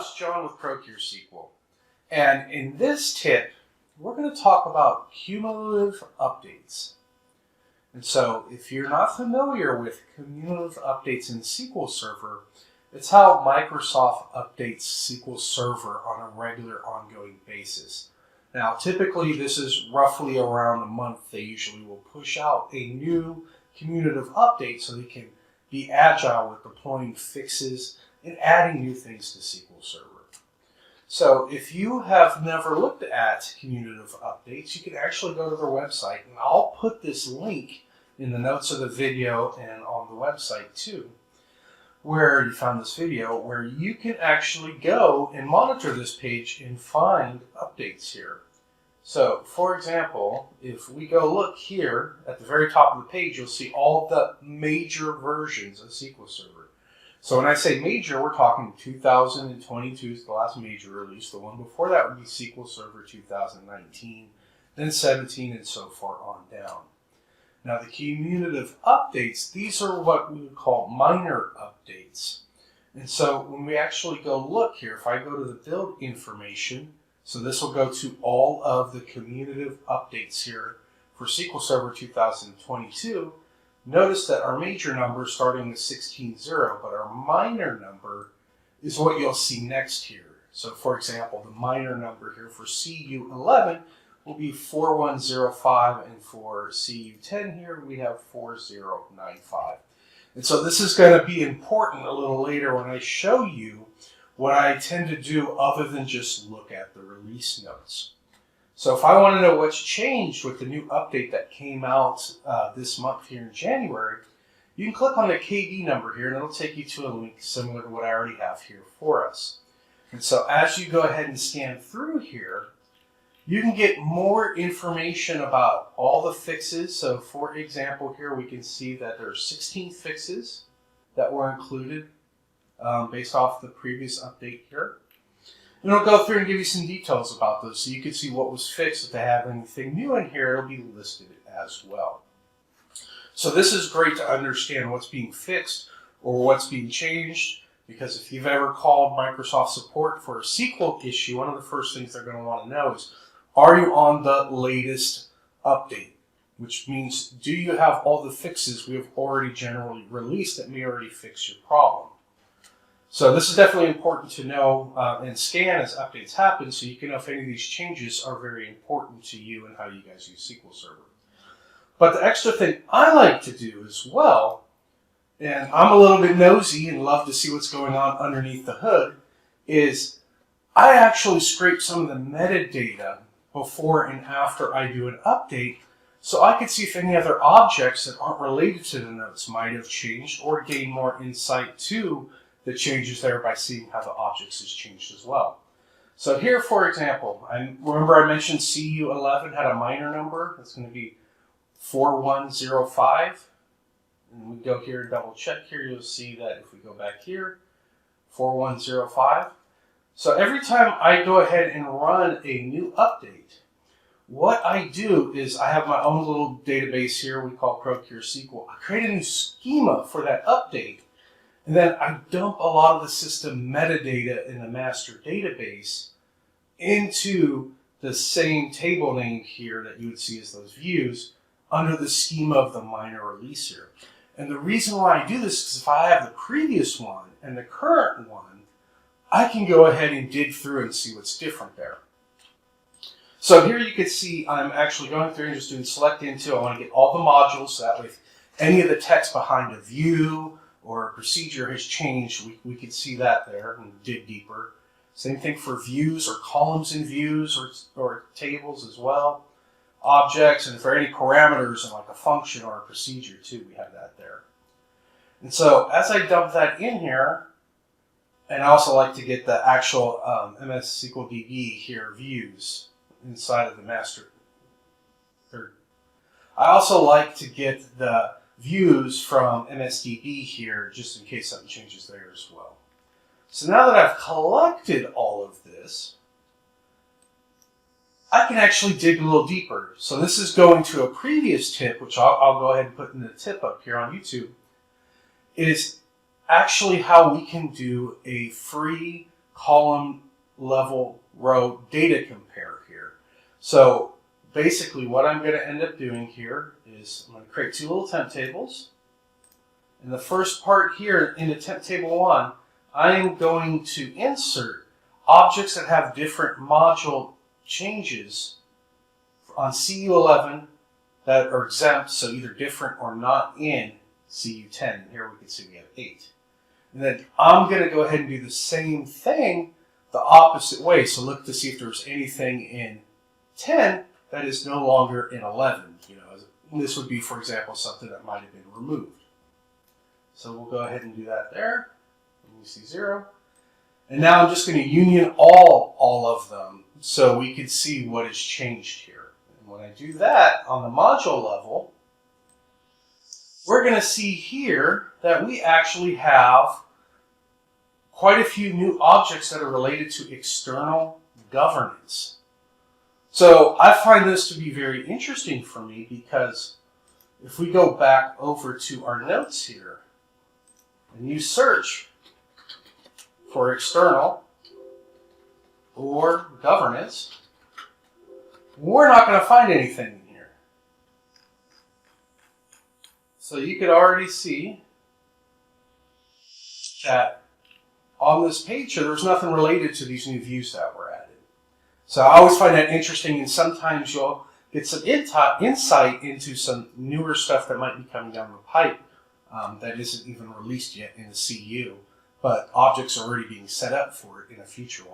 it's John with SQL. And in this tip, we're going to talk about cumulative updates. And so if you're not familiar with cumulative updates in SQL Server, it's how Microsoft updates SQL Server on a regular ongoing basis. Now, typically this is roughly around a month. They usually will push out a new cumulative update so they can be agile with deploying fixes and adding new things to SQL Server. So if you have never looked at cumulative updates, you can actually go to their website, and I'll put this link in the notes of the video and on the website too, where you found this video, where you can actually go and monitor this page and find updates here. So, for example, if we go look here at the very top of the page, you'll see all the major versions of SQL Server. So when I say major, we're talking 2022 is the last major release. The one before that would be SQL Server 2019, then 17, and so far on down. Now the cumulative updates, these are what we would call minor updates. And so when we actually go look here, if I go to the build information, so this will go to all of the cumulative updates here for SQL Server 2022. Notice that our major number is starting with 16.0, but our minor number is what you'll see next here. So for example, the minor number here for CU11 will be 4105, and for CU10 here we have 4095. And so this is going to be important a little later when I show you what I tend to do other than just look at the release notes. So if I want to know what's changed with the new update that came out this month here in January, you can click on the KD number here and it'll take you to a link similar to what I already have here for us. And so as you go ahead and scan through here, you can get more information about all the fixes. So for example, here we can see that there are 16 fixes that were included based off the previous update here. And it'll go through and give you some details about those so you can see what was fixed. If they have anything new in here, it'll be listed as well. So this is great to understand what's being fixed or what's being changed, because if you've ever called Microsoft support for a SQL issue, one of the first things they're going to want to know is, are you on the latest update? Which means, do you have all the fixes we have already generally released that may already fix your problem? So this is definitely important to know and scan as updates happen so you can know if any of these changes are very important to you and how you guys use SQL Server. But the extra thing I like to do as well, and I'm a little bit nosy and love to see what's going on underneath the hood, is I actually scrape some of the metadata before and after I do an update so I can see if any other objects that aren't related to the notes might have changed or gain more insight to the changes there by seeing how the objects has changed as well. So here, for example, remember I mentioned CU11 had a minor number. That's going to be 4105. And we go here and double check here. You'll see that if we go back here, 4105. So every time I go ahead and run a new update, what I do is I have my own little database here we call SQL. I create a new schema for that update. And then I dump a lot of the system metadata in the master database into the same table name here that you would see as those views under the schema of the minor release here. And the reason why I do this is if I have the previous one and the current one, I can go ahead and dig through and see what's different there. So here you can see I'm actually going through and just doing select into. I want to get all the modules so that way if any of the text behind a view or a procedure has changed, we can see that there and dig deeper. Same thing for views or columns in views or tables as well. Objects, and for any parameters in like a function or a procedure too, we have that there. And so as I dump that in here, and I also like to get the actual MS SQL DB here views inside of the master. I also like to get the views from MSDB here, just in case something changes there as well. So now that I've collected all of this, I can actually dig a little deeper. So this is going to a previous tip, which I'll go ahead and put in the tip up here on YouTube, is actually how we can do a free column level row data compare here. So basically what I'm going to end up doing here is I'm going to create two little temp tables. In the first part here in the temp table 1, I am going to insert objects that have different module changes on CU11 that are exempt, so either different or not in CU10. Here we can see we have 8. And then I'm going to go ahead and do the same thing the opposite way. So look to see if there's anything in 10 that is no longer in 11. This would be, for example, something that might have been removed. So we'll go ahead and do that there. And you see 0. And now I'm just going to union all of them so we can see what has changed here. And when I do that on the module level, we're going to see here that we actually have quite a few new objects that are related to external governance. So I find this to be very interesting for me because if we go back over to our notes here and you search for external or governance, we're not going to find anything in here. So you could already see that on this page here, there's nothing related to these new views that were added. So I always find that interesting, and sometimes you'll get some insight into some newer stuff that might be coming down the pipe that isn't even released yet in the CU, but objects are already being set up for it in a future one.